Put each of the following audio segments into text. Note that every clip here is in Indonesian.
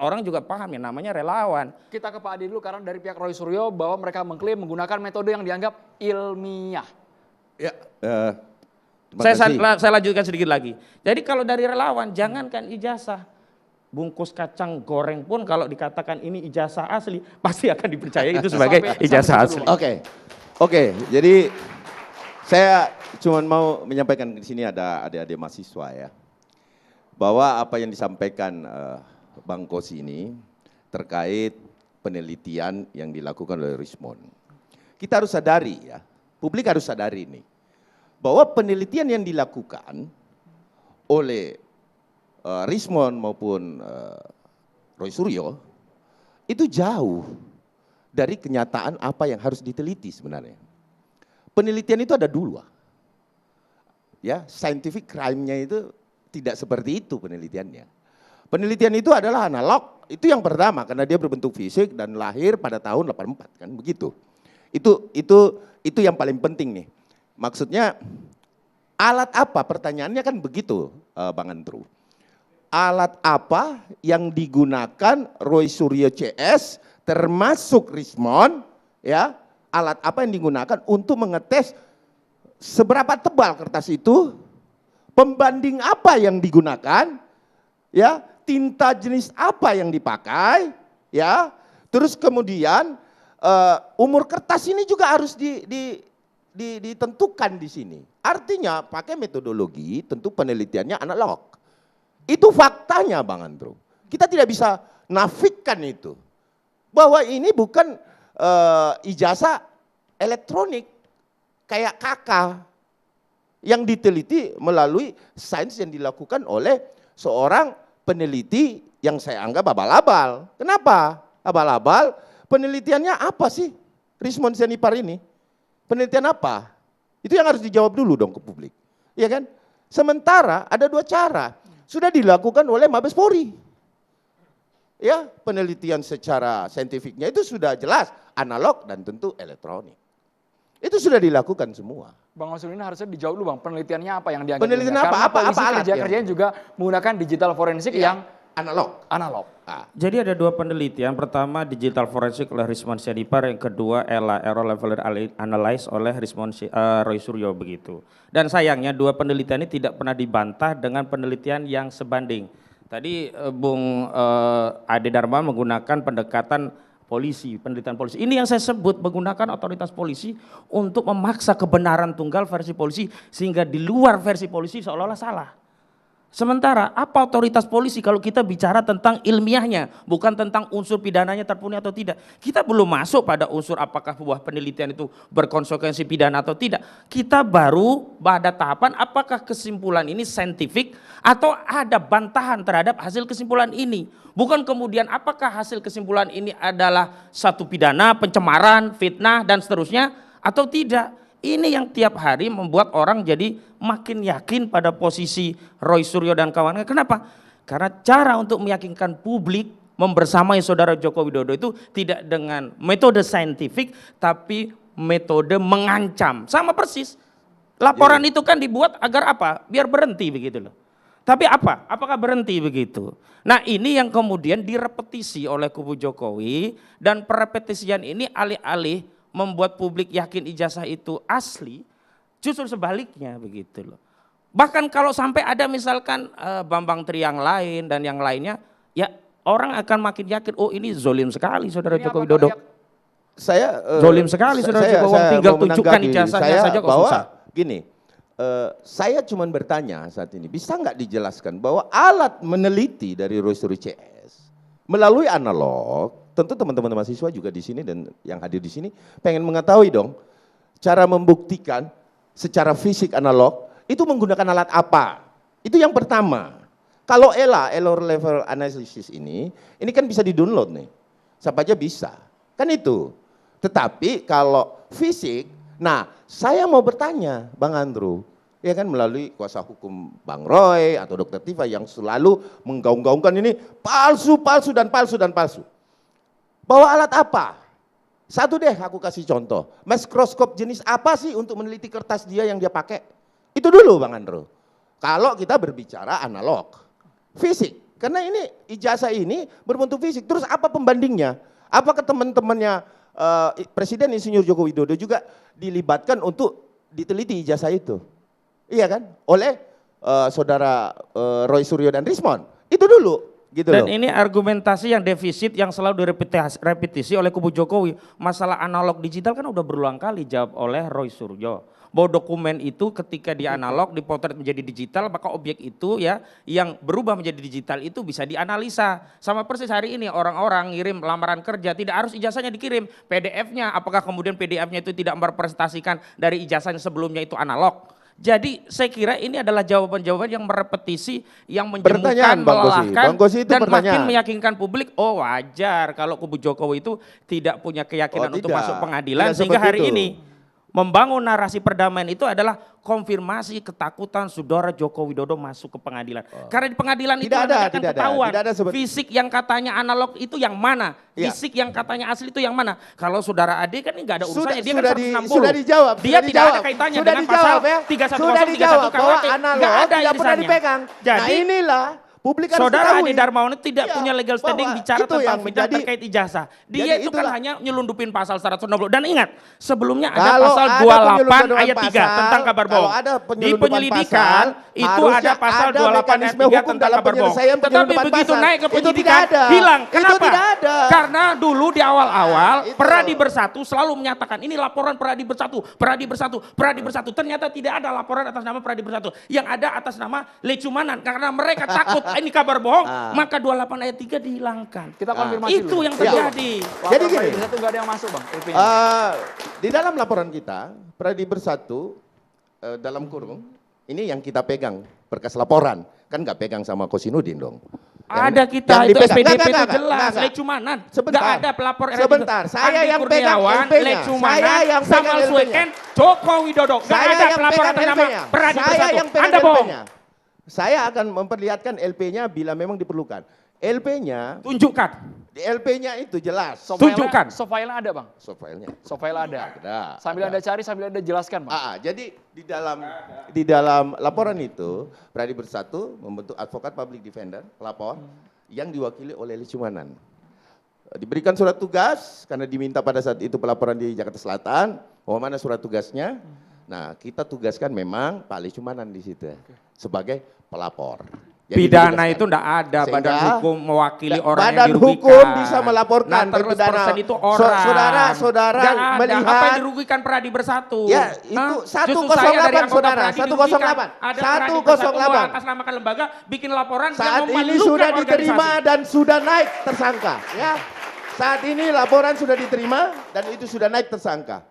orang juga paham ya namanya relawan. Kita ke Pak Adi dulu karena dari pihak Roy Suryo bahwa mereka mengklaim menggunakan metode yang dianggap ilmiah. Ya, Saya lanjutkan sedikit lagi. Jadi kalau dari relawan jangankan ijazah, bungkus kacang goreng pun kalau dikatakan ini ijazah asli pasti akan dipercaya itu sebagai ijazah asli. Oke. Jadi saya cuma mau menyampaikan di sini ada adik-adik mahasiswa ya, bahwa apa yang disampaikan Bang Kosi ini terkait penelitian yang dilakukan oleh Rismond. Kita harus sadari ya, publik harus sadari ini, bahwa penelitian yang dilakukan oleh Rismond maupun Roy Suryo itu jauh dari kenyataan apa yang harus diteliti sebenarnya. Penelitian itu ada dua. Ya, scientific crime-nya itu tidak seperti itu penelitiannya. Penelitian itu adalah analog, itu yang pertama karena dia berbentuk fisik dan lahir pada tahun 84 kan begitu. Itu yang paling penting nih. Maksudnya alat apa? Pertanyaannya kan begitu, Bang Andrew. Alat apa yang digunakan Roy Suryo CS termasuk Rismond ya? Alat apa yang digunakan untuk mengetes seberapa tebal kertas itu, pembanding apa yang digunakan, ya, tinta jenis apa yang dipakai, ya, terus kemudian umur kertas ini juga harus ditentukan di sini. Artinya pakai metodologi tentu penelitiannya analog. Itu faktanya Bang Andrew. Kita tidak bisa nafikan itu. Bahwa ini bukan ijazah elektronik kayak kakak yang diteliti melalui sains yang dilakukan oleh seorang peneliti yang saya anggap abal-abal. Kenapa? Abal-abal, penelitiannya apa sih Rismond Sianipar ini? Penelitian apa? Itu yang harus dijawab dulu dong ke publik. Ya kan? Sementara ada dua cara. Sudah dilakukan oleh Mabes Polri. Ya, penelitian secara saintifiknya itu sudah jelas analog dan tentu elektronik. Itu sudah dilakukan semua. Bang Masul ini harusnya dijawab dulu Bang, penelitiannya apa yang dianggap penelitian ilmiah? apa alat kerja-kerjanya juga menggunakan digital forensik yang analog. Jadi ada dua penelitian, pertama digital forensik oleh Rismond Sianipar, yang kedua ELA, Error Level Analysis oleh Roy Suryo begitu. Dan sayangnya dua penelitian ini tidak pernah dibantah dengan penelitian yang sebanding. Tadi Bung Ade Dharma menggunakan pendekatan polisi, penelitian polisi. Ini yang saya sebut menggunakan otoritas polisi untuk memaksa kebenaran tunggal versi polisi sehingga di luar versi polisi seolah-olah salah. Sementara apa otoritas polisi kalau kita bicara tentang ilmiahnya, bukan tentang unsur pidananya terpenuhi atau tidak. Kita belum masuk pada unsur apakah sebuah penelitian itu berkonsekuensi pidana atau tidak. Kita baru pada tahapan apakah kesimpulan ini saintifik atau ada bantahan terhadap hasil kesimpulan ini. Bukan kemudian apakah hasil kesimpulan ini adalah satu pidana, pencemaran, fitnah dan seterusnya atau tidak. Ini yang tiap hari membuat orang jadi makin yakin pada posisi Roy Suryo dan kawannya. Kenapa? Karena cara untuk meyakinkan publik membersamai saudara Joko Widodo itu tidak dengan metode saintifik tapi metode mengancam. Sama persis. Laporan itu kan dibuat agar apa? Biar berhenti begitu loh. Tapi apa? Apakah berhenti begitu? Nah ini yang kemudian direpetisi oleh kubu Jokowi dan perepetisian ini alih-alih membuat publik yakin ijazah itu asli, justru sebaliknya begitu loh. Bahkan kalau sampai ada misalkan Bambang Tri yang lain dan yang lainnya, ya orang akan makin yakin, oh ini zolim sekali saudara Joko Widodo. Zolim sekali saudara Joko Widodo, tinggal tunjukkan ijazahnya saja kok susah. Gini, saya cuma bertanya saat ini, bisa nggak dijelaskan bahwa alat meneliti dari Roy Suryo CS melalui analog, tentu teman-teman mahasiswa juga di sini dan yang hadir di sini pengen mengetahui dong cara membuktikan secara fisik analog itu menggunakan alat apa. Itu yang pertama. Kalau ELA, Error Level Analysis ini kan bisa di-download nih. Siapa aja bisa. Kan itu. Tetapi kalau fisik, nah saya mau bertanya Bang Andrew, ya kan melalui kuasa hukum Bang Roy atau Dr. Tifa yang selalu menggaung-gaungkan ini palsu, palsu, dan palsu, dan palsu. Bawa alat apa? Satu deh aku kasih contoh. Mikroskop jenis apa sih untuk meneliti kertas dia yang dia pakai? Itu dulu Bang Andrew. Kalau kita berbicara analog. Fisik. Karena ini ijazah ini berbentuk fisik. Terus apa pembandingnya? Apakah teman-temannya Presiden Insinyur Joko Widodo juga dilibatkan untuk diteliti ijazah itu? Iya kan? Oleh saudara Roy Suryo dan Rismon. Itu dulu. Gitu Dan loh. ini argumentasi yang defisit yang selalu direpetisi oleh kubu Jokowi. Masalah analog digital kan udah berulang kali jawab oleh Roy Suryo. Bahwa dokumen itu ketika di analog dipotret menjadi digital, maka objek itu ya yang berubah menjadi digital itu bisa dianalisa. Sama persis hari ini orang-orang ngirim lamaran kerja tidak harus ijazahnya dikirim, PDF-nya. Apakah kemudian PDF-nya itu tidak merepresentasikan dari ijazahnya sebelumnya itu analog? Jadi saya kira ini adalah jawaban-jawaban yang merepetisi, yang menjemukan, melelahkan, dan makin meyakinkan publik, oh wajar kalau kubu Jokowi itu tidak punya keyakinan untuk masuk pengadilan, sehingga hari ini membangun narasi perdamaian itu adalah konfirmasi ketakutan saudara Joko Widodo masuk ke pengadilan. Karena di pengadilan itu akan ketahuan fisik yang katanya analog itu yang mana, fisik yang katanya asli itu yang mana. Kalau saudara Ade kan nggak ada urusannya, dia kan 160. Sudah dijawab. Dia tidak ada kaitannya dengan pasal 310, 311 KUHP, nggak ada irisannya. Jadi inilah publik harus saudara ketahui. Ade Darmawan itu tidak punya legal standing bicara tentang bidang terkait ijazah. Dia itu kan hanya nyelundupin pasal 160. Dan ingat, sebelumnya ada pasal 28 ayat 3 tentang kabar bohong. Di penyelidikan itu ada pasal 28 ayat 3 tentang kabar bohong. Tetapi begitu naik ke penyidikan hilang. Kenapa? Karena dulu di awal-awal Peradi Bersatu selalu menyatakan ini laporan Peradi Bersatu, Peradi Bersatu, Peradi Bersatu. Ternyata tidak ada laporan atas nama Peradi Bersatu. Yang ada atas nama Lecumanan. Karena mereka takut ini kabar bohong, maka 28 ayat 3 dihilangkan. Kita konfirmasi itu dulu. yang terjadi. Jadi gini, itu nggak ada yang masuk bang. di dalam laporan kita, Peradi Bersatu dalam kurung, ini yang kita pegang berkas laporan, kan nggak pegang sama Kosinudin dong. Ada kita itu SPDP itu jelas, Lecumanan. Sebentar. Nggak ada pelapor Sebentar, saya yang pegang LP-nya. Lecumanan, sama Sweken, Joko Widodo. Nggak ada pelapor atas nama Peradi Bersatu. Anda bohong. Saya akan memperlihatkan LP-nya bila memang diperlukan. LP-nya, tunjukkan. Di LP-nya itu jelas. Tunjukkan. Softfile ada bang? Softfile ada. Sambil Anda cari, sambil Anda jelaskan bang. Jadi di dalam laporan itu, Peradi Bersatu membentuk advokat public defender, pelapor, yang diwakili oleh Lecumanan. Diberikan surat tugas, karena diminta pada saat itu pelaporan di Jakarta Selatan, bahwa mana surat tugasnya. Nah, kita tugaskan memang Pak Lecumanan di situ sebagai pelapor. Jadi pidana itu enggak ada, badan hukum mewakili orang yang dirugikan. Badan hukum bisa melaporkan ke pidana. Itu orang. Saudara melihat. Apa yang dirugikan Peradi Bersatu? Ya, itu 108 saudara, 108. Ada 108. Atas nama lembaga bikin laporan saat yang ini sudah diterima dan sudah naik tersangka. Ya, saat ini laporan sudah diterima dan itu sudah naik tersangka.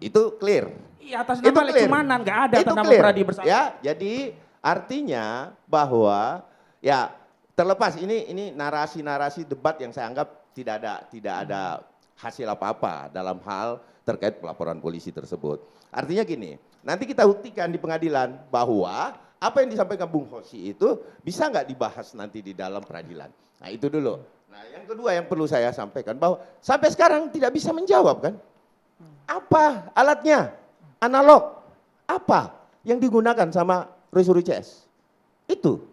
Itu clear. Iya, atas nama Lecumanan, nggak ada atas nama Peradi Bersatu. Ya, jadi artinya bahwa ya terlepas ini narasi-narasi debat yang saya anggap tidak ada hasil apa-apa dalam hal terkait pelaporan polisi tersebut. Artinya gini, nanti kita buktikan di pengadilan bahwa apa yang disampaikan Bung Hoshi itu bisa nggak dibahas nanti di dalam peradilan. Nah itu dulu. Nah yang kedua yang perlu saya sampaikan bahwa sampai sekarang tidak bisa menjawab kan. Apa alatnya? Analog. Apa yang digunakan sama Roy Suryo CS? Itu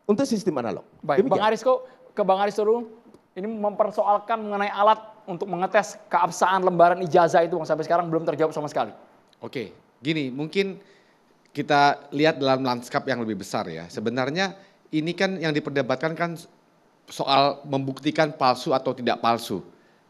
untuk sistem analog. Baik, Bang Arisko, ke Bang Aris dulu. Ini mempersoalkan mengenai alat untuk mengetes keabsahan lembaran ijazah itu, Bang, sampai sekarang belum terjawab sama sekali. Oke, gini, mungkin kita lihat dalam lanskap yang lebih besar ya. Sebenarnya ini kan yang diperdebatkan kan soal membuktikan palsu atau tidak palsu.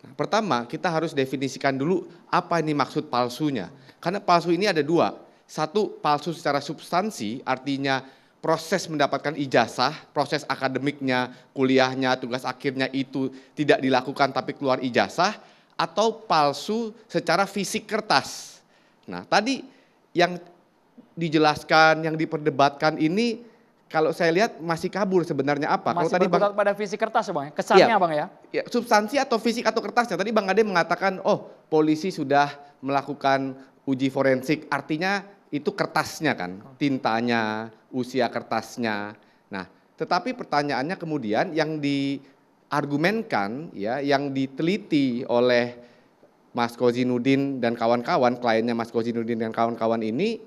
Nah, pertama, kita harus definisikan dulu apa ini maksud palsunya. Karena palsu ini ada dua. Satu, palsu secara substansi, artinya proses mendapatkan ijazah, proses akademiknya, kuliahnya, tugas akhirnya itu tidak dilakukan tapi keluar ijazah, atau palsu secara fisik kertas. Nah, tadi yang dijelaskan, yang diperdebatkan ini, kalau saya lihat masih kabur sebenarnya apa. Masih kalau tadi berkutat pada fisik kertas ya Bang, kesannya Bang ya? Ya, substansi atau fisik atau kertasnya. Tadi Bang Ade mengatakan, oh polisi sudah melakukan uji forensik, artinya itu kertasnya kan, tintanya, usia kertasnya. Nah, tetapi pertanyaannya kemudian yang diargumenkan, ya, yang diteliti oleh Mas Kozinudin dan kawan-kawan, kliennya Mas Kozinudin dan kawan-kawan ini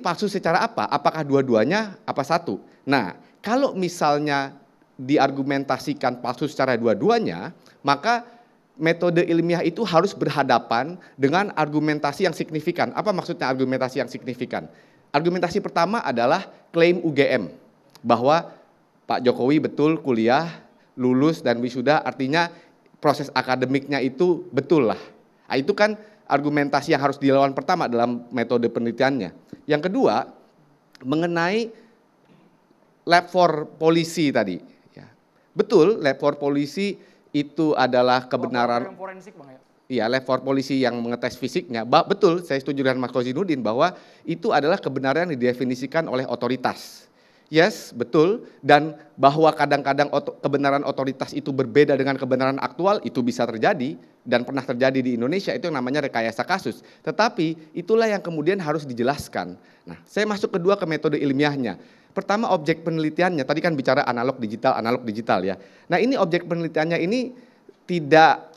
palsu secara apa? Apakah dua-duanya, apa satu? Nah, Kalau misalnya diargumentasikan palsu secara dua-duanya, maka metode ilmiah itu harus berhadapan dengan argumentasi yang signifikan. Apa maksudnya argumentasi yang signifikan? Argumentasi pertama adalah klaim UGM, bahwa Pak Jokowi betul kuliah, lulus dan wisuda, artinya proses akademiknya itu betul lah. Nah, itu kan argumentasi yang harus dilawan pertama dalam metode penelitiannya. Yang kedua, mengenai lab for polisi tadi. Ya. Betul, lab for polisi itu adalah kebenaran. Forensik, Bang, ya? Iya, lab for polisi yang mengetes fisiknya. Betul, saya setuju dengan Mas Kozinudin bahwa itu adalah kebenaran yang didefinisikan oleh otoritas. Yes, betul. Dan bahwa kadang-kadang kebenaran otoritas itu berbeda dengan kebenaran aktual, itu bisa terjadi dan pernah terjadi di Indonesia, itu yang namanya rekayasa kasus. Tetapi itulah yang kemudian harus dijelaskan. Nah, saya masuk kedua ke metode ilmiahnya. Pertama, objek penelitiannya, tadi kan bicara analog digital ya. Nah, ini objek penelitiannya ini tidak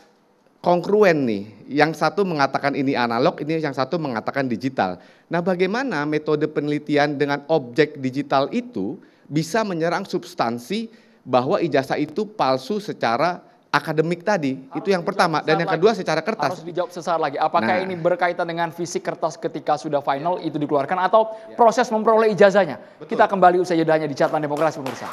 kongruen nih, yang satu mengatakan ini analog, ini yang satu mengatakan digital. Nah, bagaimana metode penelitian dengan objek digital itu bisa menyerang substansi bahwa ijazah itu palsu secara akademik tadi? Itu yang pertama. Dan yang kedua secara kertas. Harus dijawab sesaat lagi. Apakah Nah, ini berkaitan dengan fisik kertas ketika sudah final itu dikeluarkan atau proses memperoleh ijazahnya? Betul. Kita kembali usai jedanya di Catatan Demokrasi pemirsa.